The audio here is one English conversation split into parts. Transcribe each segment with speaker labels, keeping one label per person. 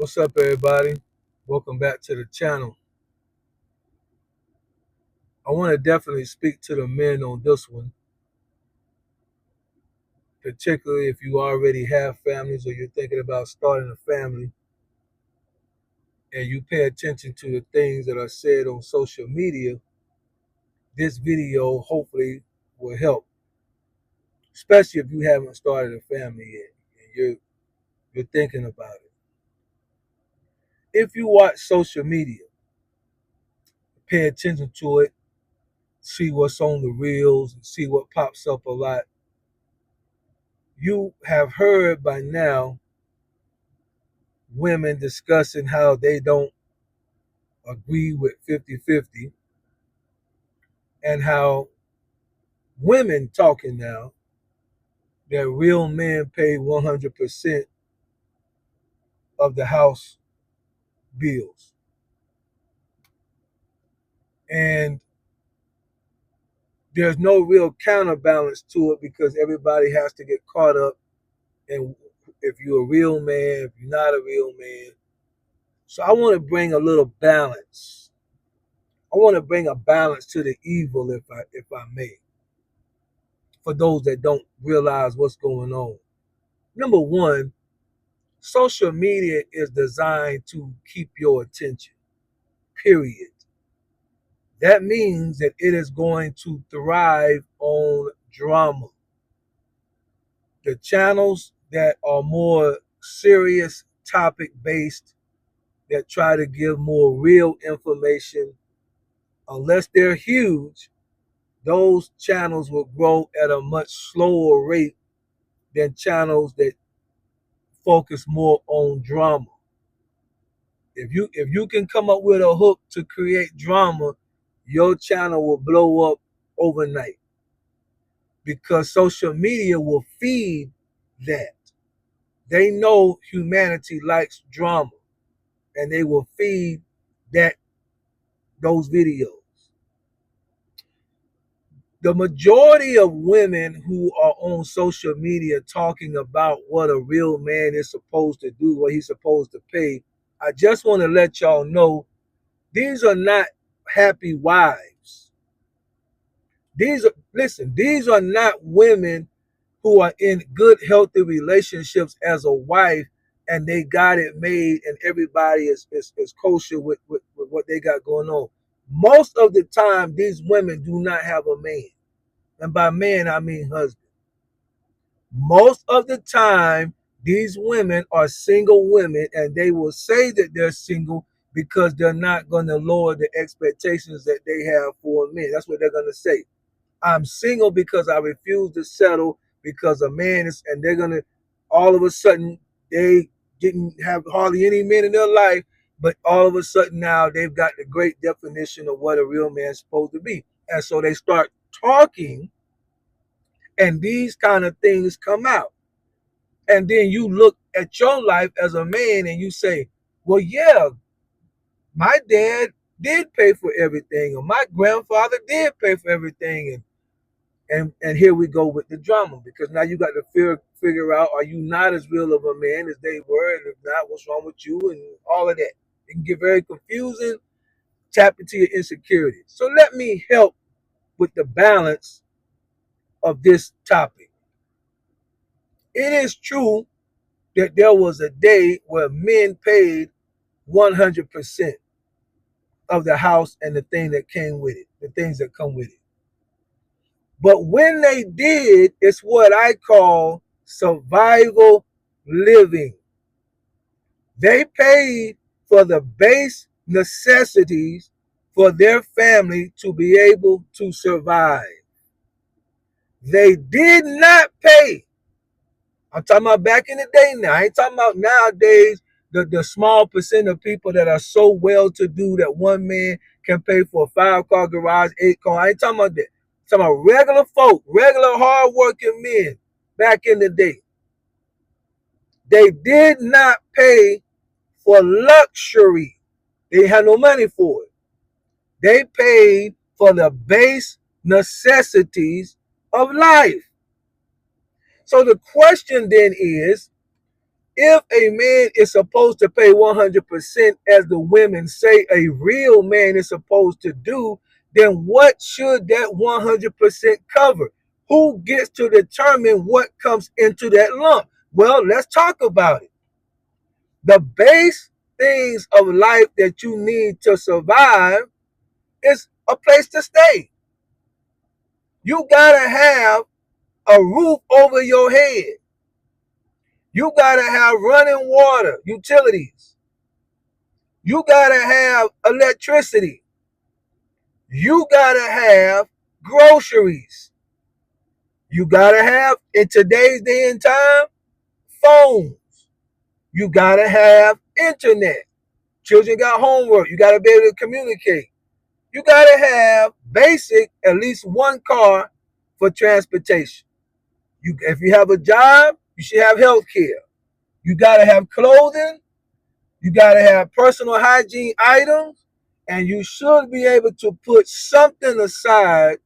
Speaker 1: What's up, everybody? Welcome back to the channel. I want to definitely speak to the men on this one, particularly if you already have families or you're thinking about starting a family and you pay attention to the things that are said on social media. This video hopefully will help, especially if you haven't started a family yet and you're thinking about it. If you watch social media, pay attention to it, see what's on the reels, and see what pops up a lot. You have heard by now women discussing how they don't agree with 50-50, and how women talking now that real men pay 100% of the house bills. And there's no real counterbalance to it because everybody has to get caught up in if you're a real man, if you're not a real man. So I want to bring a little balance. I want to bring a balance to the evil, if I may, for those that don't realize what's going on. Number one, social media is designed to keep your attention, period. That means that it is going to thrive on drama. The channels that are more serious, topic based, that try to give more real information, unless they're huge, those channels will grow at a much slower rate than channels that focus more on drama. If you can come up with a hook to create drama, your channel will blow up overnight because social media will feed that. They know humanity likes drama and they will feed that those videos. The majority of women who are on social media talking about what a real man is supposed to do, what he's supposed to pay, I just want to let y'all know these are not happy wives. These are not women who are in good, healthy relationships as a wife and they got it made and everybody is kosher with what they got going on. Most of the time, these women do not have a man. And by man, I mean husband. Most of the time, these women are single women and they will say that they're single because they're not going to lower the expectations that they have for men. That's what they're going to say. I'm single because I refuse to settle because a man is, and they're gonna all of a sudden they didn't have hardly any men in their life, but all of a sudden now they've got the great definition of what a real man's supposed to be. And so they start talking, and these kind of things come out. And then you look at your life as a man and you say, well, yeah, my dad did pay for everything, or my grandfather did pay for everything, and here we go with the drama because now you got to figure out, are you not as real of a man as they were, and if not, what's wrong with you, and all of that. It can get very confusing, tap into your insecurities. So let me help with the balance of this topic. It is true that there was a day where men paid 100% of the house and the thing that came with it, the things that come with it. But when they did, it's what I call survival living. They paid for the base necessities for their family to be able to survive. They did not pay. I'm talking about back in the day now. I ain't talking about nowadays, the small percent of people that are so well to do that one man can pay for a 5-car garage, 8-car. I ain't talking about that. I'm talking about regular folk, regular hardworking men back in the day. They did not pay for luxury. They had no money for it. They paid for the base necessities of life. So the question then is, If a man is supposed to pay 100% as the women say a real man is supposed to do, then what should that 100% cover? Who gets to determine what comes into that lump? Well, let's talk about it. The base things of life that you need to survive is a place to stay. You gotta have a roof over your head. You gotta have running water, utilities. You gotta have electricity. You gotta have groceries. You gotta have, in today's day and time, phones. You gotta have internet. Children got homework. You gotta be able to communicate. You gotta have basic, at least one car for transportation. If you have a job, you should have health care. You gotta have clothing. You gotta have personal hygiene items, and you should be able to put something aside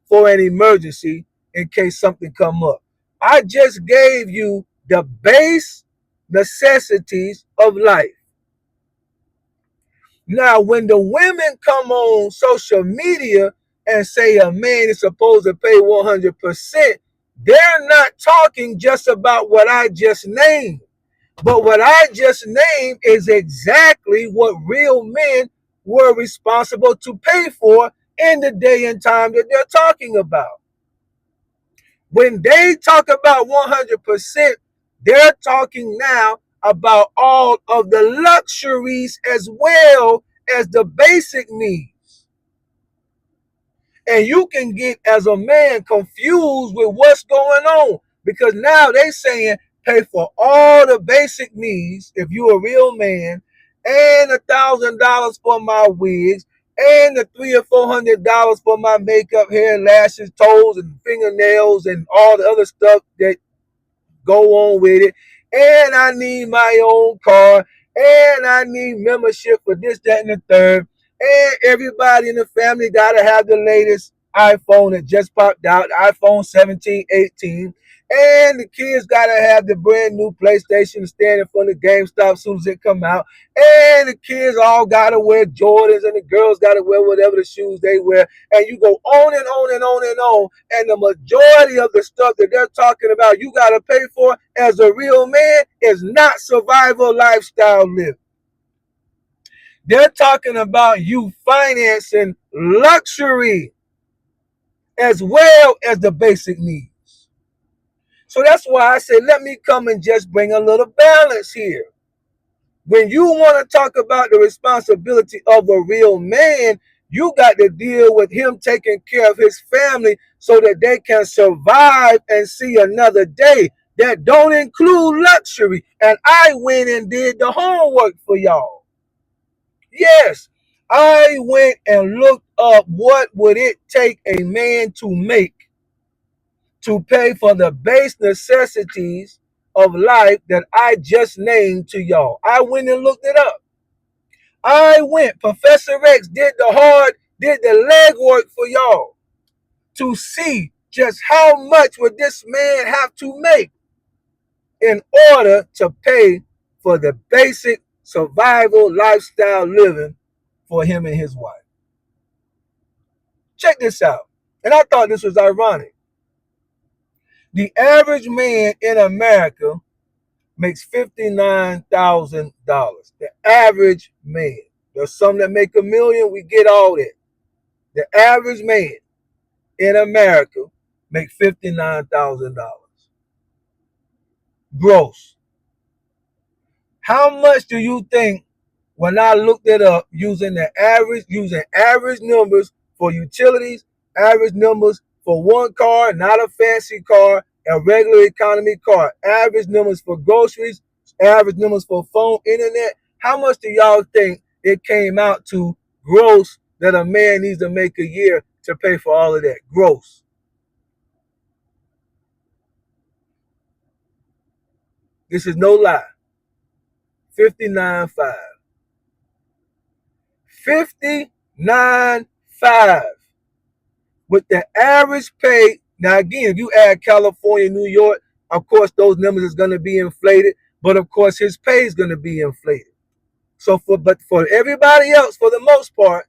Speaker 1: for an emergency in case something come up. I just gave you the base necessities of life. Now, when the women come on social media and say a man is supposed to pay 100%, they're not talking just about what I just named. But what I just named is exactly what real men were responsible to pay for in the day and time that they're talking about. When they talk about 100%, they're talking now about all of the luxuries as well as the basic needs. And you can get, as a man, confused with what's going on, because now they saying pay for all the basic needs if you're a real man, and $1,000 for my wigs, and the $300 or $400 for my makeup, hair, lashes, toes, and fingernails, and all the other stuff that go on with it. And I need my own car, and I need membership for this, that, and the third. And everybody in the family got to have the latest iPhone that just popped out, iPhone 17, 18. And the kids got to have the brand new PlayStation to stand in front of GameStop as soon as it come out. And the kids all got to wear Jordans, and the girls got to wear whatever the shoes they wear. And you go on and on and on and on. And the majority of the stuff that they're talking about you got to pay for as a real man is not survival lifestyle living. They're talking about you financing luxury as well as the basic needs. So that's why I say, let me come and just bring a little balance here. When you want to talk about the responsibility of a real man, you got to deal with him taking care of his family so that they can survive and see another day. That don't include luxury. And I went and did the homework for y'all. Yes, I went and looked up what would it take a man to make to pay for the base necessities of life that I just named to y'all. I went and looked it up. Professor X did the legwork for y'all to see just how much would this man have to make in order to pay for the basic survival lifestyle living for him and his wife. Check this out. And I thought this was ironic. The average man in America makes $59,000. The average man. There's some that make $1 million. We get all that. The average man in America makes $59,000 gross. How much do you think, when I looked it up using average numbers for utilities, average numbers for one car, not a fancy car, a regular economy car, average numbers for groceries, average numbers for phone, internet, how much do y'all think it came out to gross that a man needs to make a year to pay for all of that? Gross. This is no lie. 59.5. 59.5. With the average pay. Now again, if you add California, New York, of course those numbers is going to be inflated. but of course his pay is going to be inflated. So for everybody else, for the most part,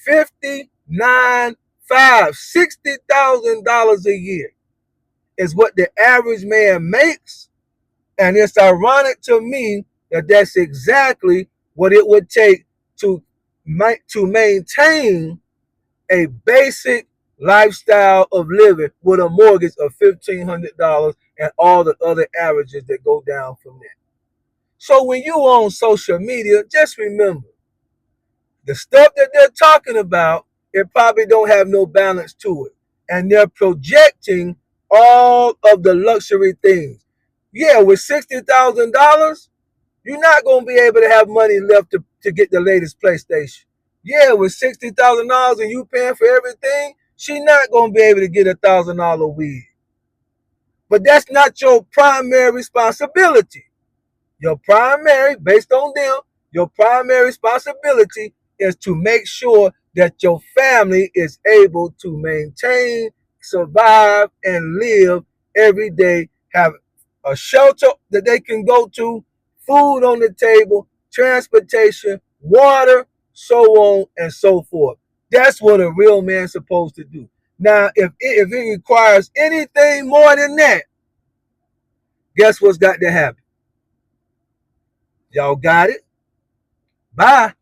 Speaker 1: 59.5, $60,000 a year is what the average man makes. And it's ironic to me that that's exactly what it would take to maintain a basic lifestyle of living with a mortgage of $1,500 and all the other averages that go down from there. So when you on social media, just remember the stuff that they're talking about, it probably don't have no balance to it. And they're projecting all of the luxury things. Yeah, with $60,000, you're not going to be able to have money left to get the latest PlayStation. Yeah, with $60,000 and you paying for everything, she not going to be able to get $1,000 wig. But that's not your primary responsibility. Your primary, based on them, your primary responsibility is to make sure that your family is able to maintain, survive, and live every day, have a shelter that they can go to, food on the table, transportation, water, so on and so forth. That's what a real man's supposed to do. Now, if it requires anything more than that, guess what's got to happen? Y'all got it? Bye.